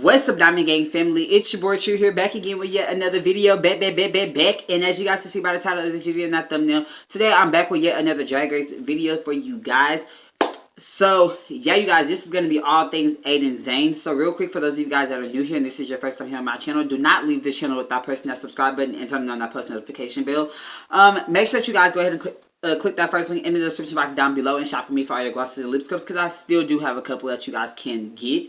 What's up, Diamond Gang family? It's your boy True here, back again with yet another video. Back. And as you guys can see by the title of this video, not thumbnail, today I'm back with yet another Drag Race video for you guys. So, yeah, you guys, this is going to be all things Aiden Zayn. So, real quick, for those of you guys that are new here and this is your first time here on my channel, do not leave this channel without pressing that subscribe button and turning on that post notification bell. Make sure that you guys go ahead and click that first link in the description box down below and shop for me for all your glosses and lip scrubs, because I still do have a couple that you guys can get.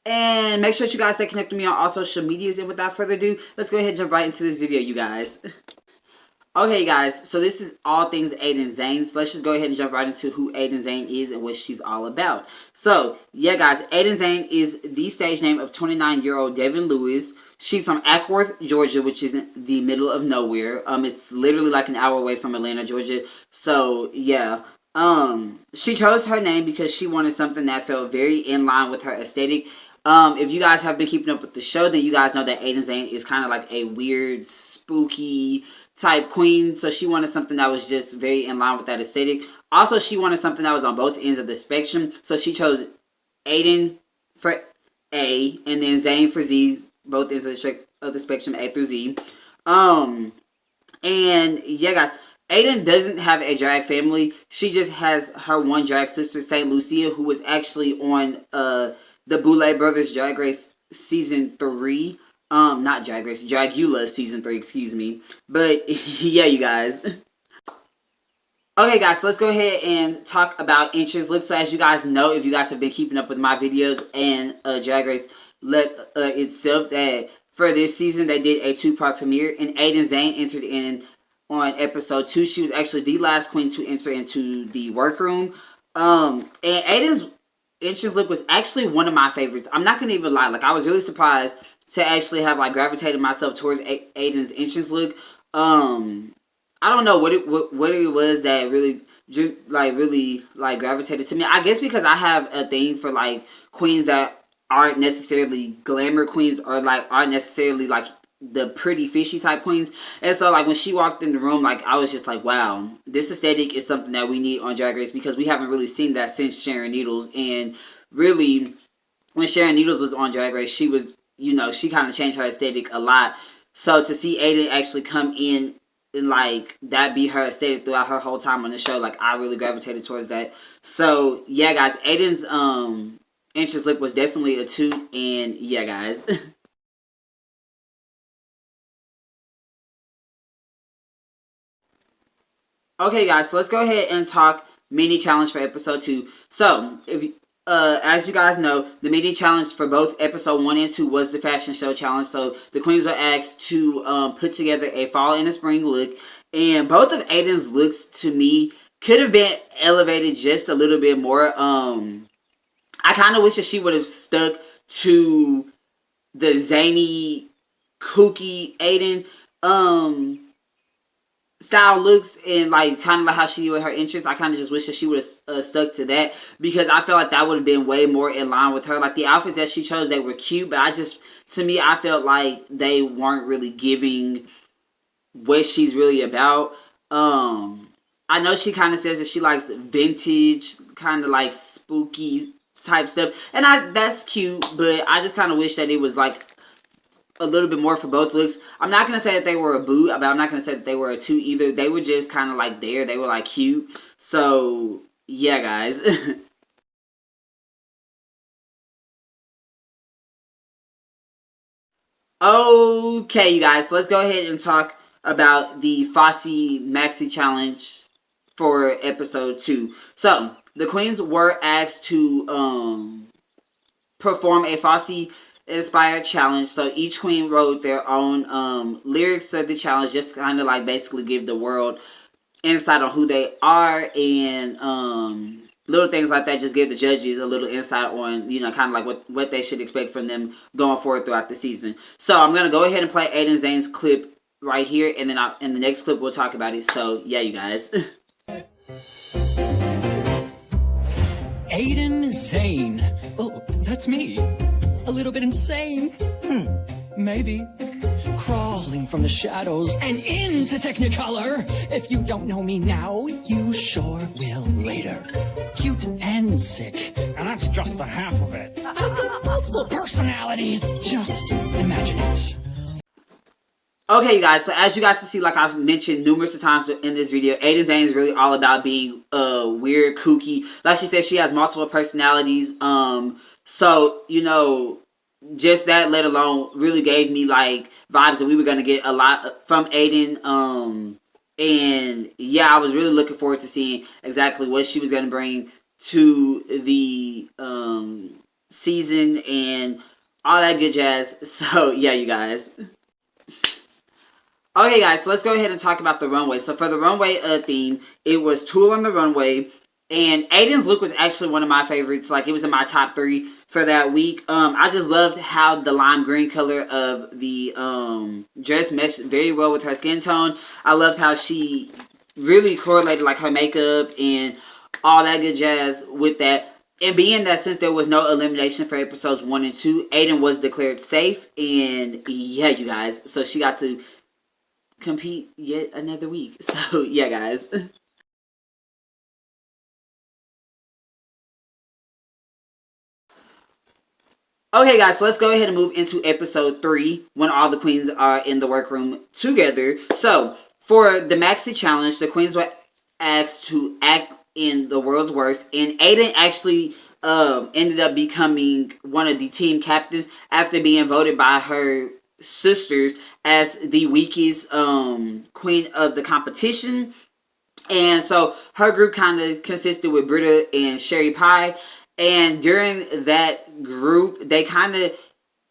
And make sure that you guys stay connected with me on all social medias. And without further ado, let's go ahead and jump right into this video, you guys. Okay, guys, so this is all things Aiden Zayn. So let's just go ahead and jump right into who Aiden Zayn is and what she's all about. So, yeah, guys, Aiden Zayn is the stage name of 29-year-old Devin Lewis. She's from Ackworth, Georgia, which is in the middle of nowhere. It's literally like an hour away from Atlanta, Georgia. So, yeah. She chose her name because she wanted something that felt very in line with her aesthetic. If you guys have been keeping up with the show, then you guys know that Aiden Zayn is kind of like a weird, spooky type queen. So she wanted something that was just very in line with that aesthetic. Also, she wanted something that was on both ends of the spectrum. So she chose Aiden for A and then Zayn for Z, both ends of the spectrum, A through Z. And yeah, guys, Aiden doesn't have a drag family. She just has her one drag sister, St. Lucia, who was actually on the Boulay Brothers Drag Race Season 3. Not Drag Race, Dragula Season 3, excuse me. But, yeah, you guys. Okay, guys, so let's go ahead and talk about entrance looks. So, as you guys know, if you guys have been keeping up with my videos and Drag Race itself, that for this season, they did a 2-part premiere. And Aiden Zayn entered in on episode 2. She was actually the last queen to enter into the workroom. And Aiden's entrance look was actually one of my favorites. I'm not gonna even lie, like, I was really surprised to actually have like gravitated myself towards Aiden's entrance look. I don't know what it was that really gravitated to me. I guess because I have a thing for like queens that aren't necessarily glamour queens, or like aren't necessarily like the pretty fishy type queens. And so like when she walked in the room, like I was just like, wow, this aesthetic is something that we need on Drag Race, because we haven't really seen that since Sharon Needles. And really, when Sharon Needles was on Drag Race, she was, you know, she kind of changed her aesthetic a lot. So to see Aiden actually come in and like that be her aesthetic throughout her whole time on the show, like I really gravitated towards that. So yeah, guys, Aiden's entrance look was definitely a 2. And yeah, guys. Okay, guys, so let's go ahead and talk mini challenge for episode 2. So, as you guys know, the mini challenge for both episode 1 and 2 was the fashion show challenge. So, the queens were asked to put together a fall and a spring look. And both of Aiden's looks, to me, could have been elevated just a little bit more. I kind of wish that she would have stuck to the zany, kooky Aiden style looks, and like kind of like how she did with her entrance. I kind of just wish that she would have stuck to that, because I felt like that would have been way more in line with her. Like the outfits that she chose, they were cute, but to me, I felt like they weren't really giving what she's really about. I know she kind of says that she likes vintage, kind of like spooky type stuff, and that's cute, but I just kind of wish that it was like a little bit more for both looks. I'm not going to say that they were a boot, but I'm not going to say that they were a 2 either. They were just kind of like there. They were like cute. So, yeah, guys. Okay, you guys. So let's go ahead and talk about the Fosse Maxi Challenge for episode 2. So, the queens were asked to perform a Fosse inspired challenge. So each queen wrote their own lyrics to the challenge, just kind of like basically give the world insight on who they are, and little things like that, just give the judges a little insight on, you know, kind of like what they should expect from them going forward throughout the season. So I'm gonna go ahead and play Aiden Zayn's clip right here, and then in the next clip we'll talk about it. So yeah, you guys. Aiden Zayn. Oh, that's me. A little bit insane. Maybe. Crawl calling from the shadows and into Technicolor. If you don't know me now, you sure will later. Cute and sick, and that's just the half of it. I've got multiple personalities. Just imagine it. Okay, you guys, so as you guys can see, like I've mentioned numerous of times in this video, Aiden Zayn is really all about being weird, kooky. Like she said, she has multiple personalities. So, you know, just that, let alone, really gave me, like, vibes that we were going to get a lot from Aiden. And, yeah, I was really looking forward to seeing exactly what she was going to bring to the season and all that good jazz. So, yeah, you guys. Okay, guys, so let's go ahead and talk about the runway. So for the runway theme, it was Tool on the Runway, and Aiden's look was actually one of my favorites. Like, it was in my top 3 for that week. I just loved how the lime green color of the dress meshed very well with her skin tone. I loved how she really correlated, like, her makeup and all that good jazz with that. And being that since there was no elimination for episodes 1 and 2, Aiden was declared safe. And yeah, you guys, so she got to compete yet another week. So yeah, guys. Okay, guys, so let's go ahead and move into episode 3 when all the queens are in the workroom together. So for the Maxi Challenge, the queens were asked to act in the world's worst, and Aiden actually ended up becoming one of the team captains after being voted by her sisters as the weakest queen of the competition. And so her group kind of consisted with Britta and Sherry Pie. And during that group, they kind of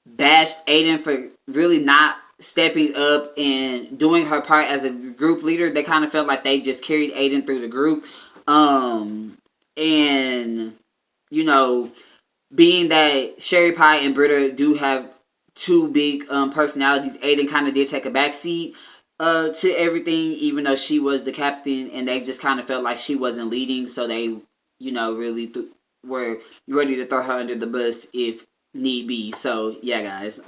bashed Aiden for really not stepping up and doing her part as a group leader. They kind of felt like they just carried Aiden through the group. And, you know, being that Sherry Pie and Britta do have 2 big personalities, Aiden kind of did take a backseat to everything, even though she was the captain, and they just kind of felt like she wasn't leading, so they, you know, really were ready to throw her under the bus if need be. So yeah, guys.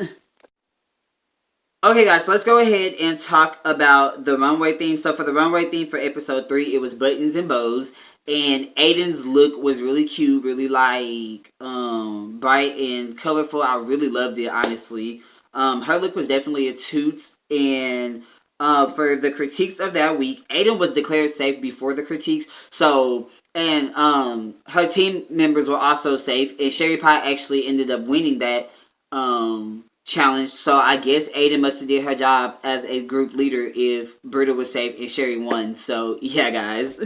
Okay, guys, so let's go ahead and talk about the runway theme. So for the runway theme for episode 3, it was buttons and bows. And Aiden's look was really cute, really like bright and colorful. I really loved it, honestly. Her look was definitely a toot. And for the critiques of that week, Aiden was declared safe before the critiques. So, and her team members were also safe. And Sherry Pie actually ended up winning that challenge. So I guess Aiden must have did her job as a group leader if Britta was safe and Sherry won. So yeah, guys.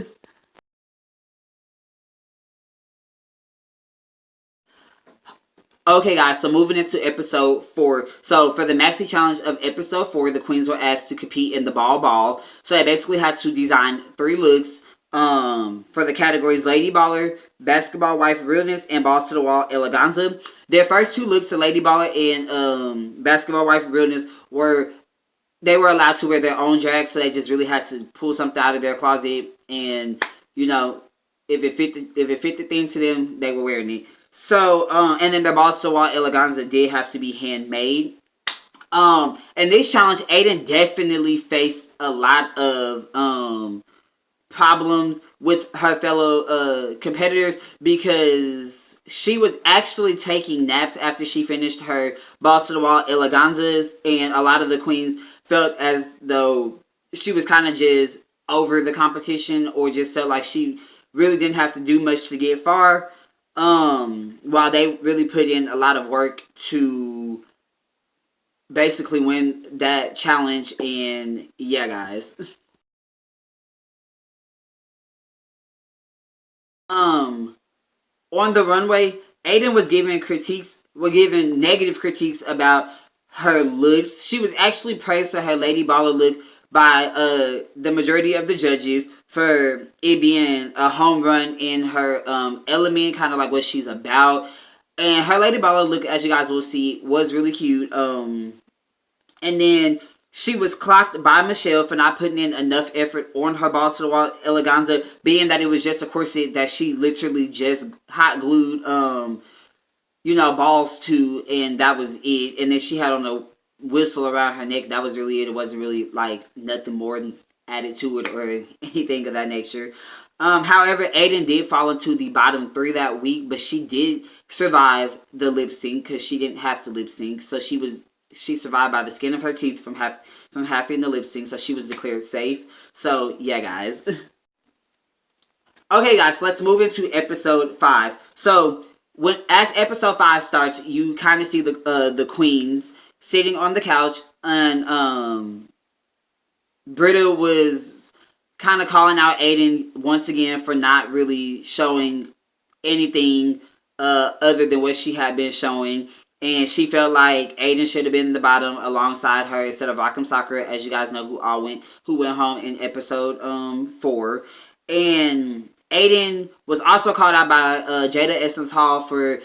Okay, guys, so moving into episode 4. So, for the Maxi Challenge of episode 4, the queens were asked to compete in the ball. So, they basically had to design 3 looks for the categories Lady Baller, Basketball Wife Realness, and Balls to the Wall Eleganza. Their first 2 looks, the Lady Baller and Basketball Wife Realness, they were allowed to wear their own drag, so they just really had to pull something out of their closet, and, you know, if it fit the theme to them, they were wearing it. So, and then the Balls to the Wall Eleganza did have to be handmade. And this challenge, Aiden definitely faced a lot of problems with her fellow competitors because she was actually taking naps after she finished her Balls to the Wall Eleganzas, and a lot of the queens felt as though she was kind of just over the competition, or just felt like she really didn't have to do much to get far. While they really put in a lot of work to basically win that challenge. And yeah, guys. On the runway, Aiden was giving negative critiques about her looks. She was actually praised for her Lady Baller look by the majority of the judges for it being a home run in her element, kind of like what she's about. And her Lady Baller look, as you guys will see, was really cute. And then she was clocked by Michelle for not putting in enough effort on her Balls to the Wall Eleganza, being that it was just a corset that she literally just hot glued, balls to, and that was it. And then she had on a whistle around her neck. That was really it. It wasn't really like nothing more than added to it or anything of that nature. However, Aiden did fall into the bottom 3 that week, but she did survive the lip sync because she didn't have to lip sync. So she survived by the skin of her teeth from having the lip sync. So she was declared safe. So yeah, guys. Okay, guys. So let's move into episode 5. So as episode 5 starts, you kind of see the queens sitting on the couch, and Britta was kind of calling out Aiden once again for not really showing anything other than what she had been showing. And she felt like Aiden should have been in the bottom alongside her instead of Rock'em Soccer, as you guys know, who went home in episode 4. And Aiden was also called out by Jada Essence Hall for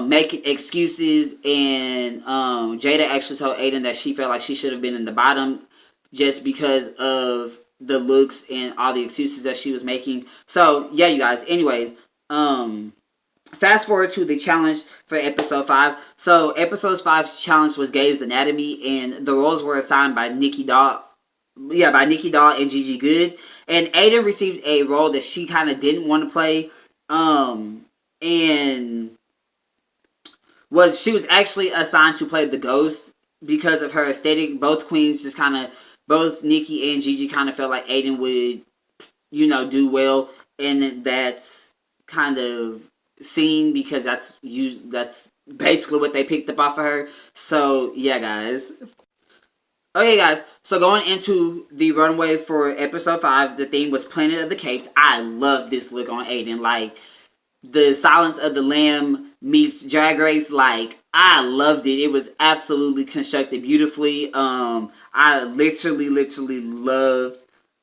making excuses, and Jada actually told Aiden that she felt like she should have been in the bottom just because of the looks and all the excuses that she was making. So yeah, you guys, anyways, fast forward to the challenge for episode 5. So episode 5's challenge was Gay's Anatomy, and the roles were assigned by Nikki Doll and Gigi Good. And Aiden received a role that she kind of didn't want to play, and she was actually assigned to play the ghost because of her aesthetic. Both queens just both Nikki and Gigi kind of felt like Aiden would, do well, and that's kind of seen because that's basically what they picked up off of her. So yeah, guys. Okay, guys, so going into the runway for episode 5, the theme was Planet of the Capes. I love this look on Aiden. Like, the Silence of the Lamb meets Drag Race. Like, I loved it. It was absolutely constructed beautifully. I literally loved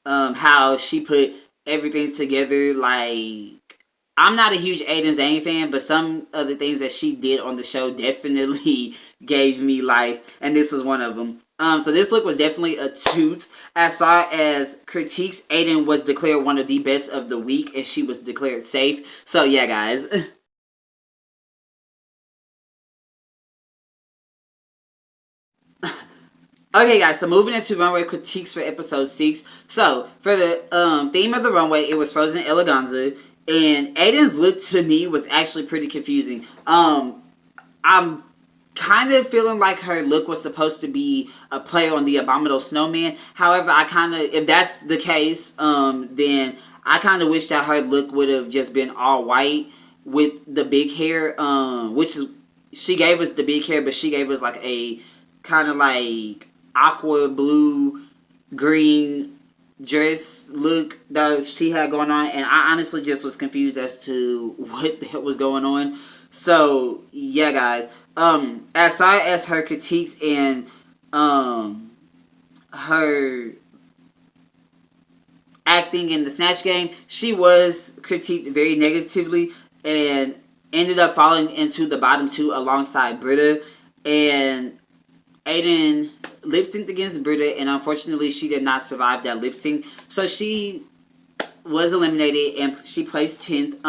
how she put everything together. Like, I'm not a huge Aiden Zayn fan, but some of the things that she did on the show definitely gave me life, and this was one of them. So this look was definitely a toot. As far as critiques, Aiden was declared one of the best of the week, and she was declared safe. So yeah, guys. Okay, guys, so moving into runway critiques for episode 6. So, for the theme of the runway, it was Frozen Eleganza, and Aiden's look to me was actually pretty confusing. I'm kind of feeling like her look was supposed to be a play on the Abominable Snowman. However, if that's the case, then I kind of wish that her look would have just been all white with the big hair, she gave us the big hair, but she gave us like a kind of like aqua blue green dress look that she had going on, and I honestly just was confused as to what the hell was going on. So yeah, guys, as far as her critiques and her acting in the Snatch Game, she was critiqued very negatively and ended up falling into the bottom 2 alongside Britta. And Aiden lip synced against Britta, and unfortunately she did not survive that lip sync, so she was eliminated and she placed 10th.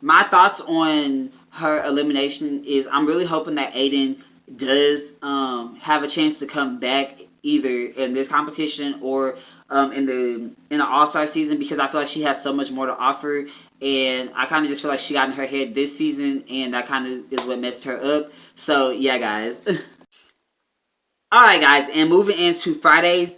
My thoughts on her elimination is I'm really hoping that Aiden does have a chance to come back either in this competition or in the All-Star season, because I feel like she has so much more to offer, and I kind of just feel like she got in her head this season, and that kind of is what messed her up. So yeah, guys. Alright, guys, and moving into Friday's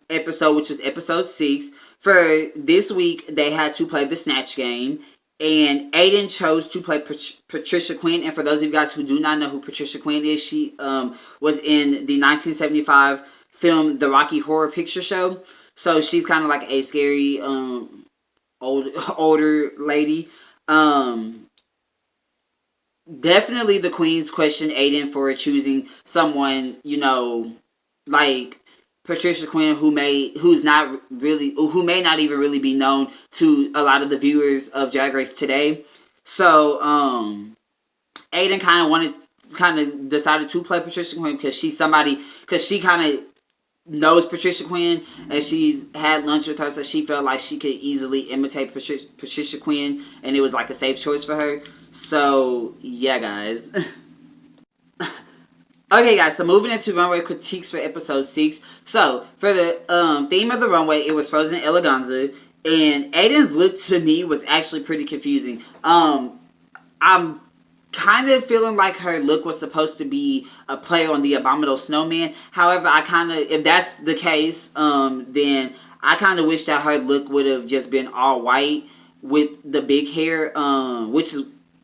episode, which was episode 6. For this week, they had to play the Snatch Game, and Aiden chose to play Patricia Quinn. And for those of you guys who do not know who Patricia Quinn is, she was in the 1975 film The Rocky Horror Picture Show. So she's kind of like a scary older lady. Definitely the queens questioned Aiden for choosing someone, like Patricia Quinn, who may not even really be known to a lot of the viewers of Drag Race today. So Aiden kind of decided to play Patricia Quinn because she kind of knows Patricia Quinn, and she's had lunch with her, so she felt like she could easily imitate Patricia Quinn, and it was like a safe choice for her. So yeah, guys. Okay, guys, so moving into runway critiques for episode 6. So, for the theme of the runway, it was Frozen Eleganza. And Aiden's look to me was actually pretty confusing. I'm kind of feeling like her look was supposed to be a play on the Abominable Snowman. However, I kind of, if that's the case, then I kind of wish that her look would have just been all white with the big hair, which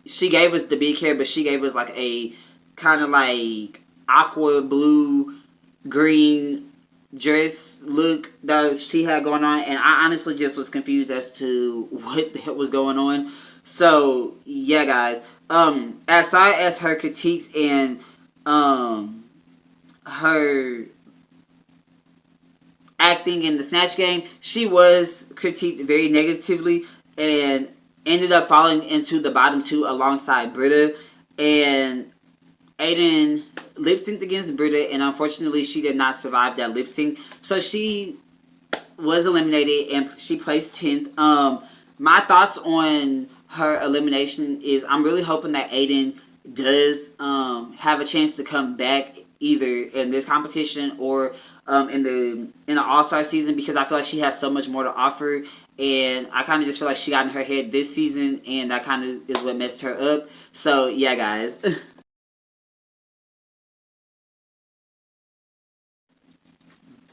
she gave us the big hair, but she gave us like a kind of like aqua blue green dress look that she had going on, and I honestly just was confused as to what the hell was going on. So yeah, guys, as far as her critiques and her acting in the Snatch Game, she was critiqued very negatively and ended up falling into the bottom 2 alongside Britta. And Aiden lip synced against Britta, and unfortunately, she did not survive that lip sync. So she was eliminated, and she placed 10th. My thoughts on her elimination is I'm really hoping that Aiden does have a chance to come back either in this competition or in the All-Star season, because I feel like she has so much more to offer. And I kind of just feel like she got in her head this season, and that kind of is what messed her up. So yeah, guys.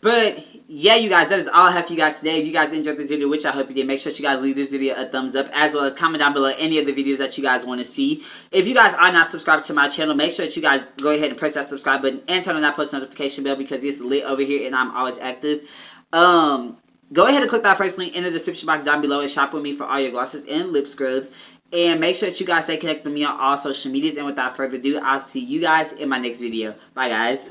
But yeah, you guys, that is all I have for you guys today. If you guys enjoyed this video, which I hope you did, make sure you guys leave this video a thumbs up, as well as comment down below any of the videos that you guys want to see. If you guys are not subscribed to my channel, make sure that you guys go ahead and press that subscribe button and turn on that post notification bell, because it's lit over here and I'm always active. Go ahead and click that first link in the description box down below and shop with me for all your glosses and lip scrubs. And make sure that you guys stay connected with me on all social medias. And without further ado, I'll see you guys in my next video. Bye, guys.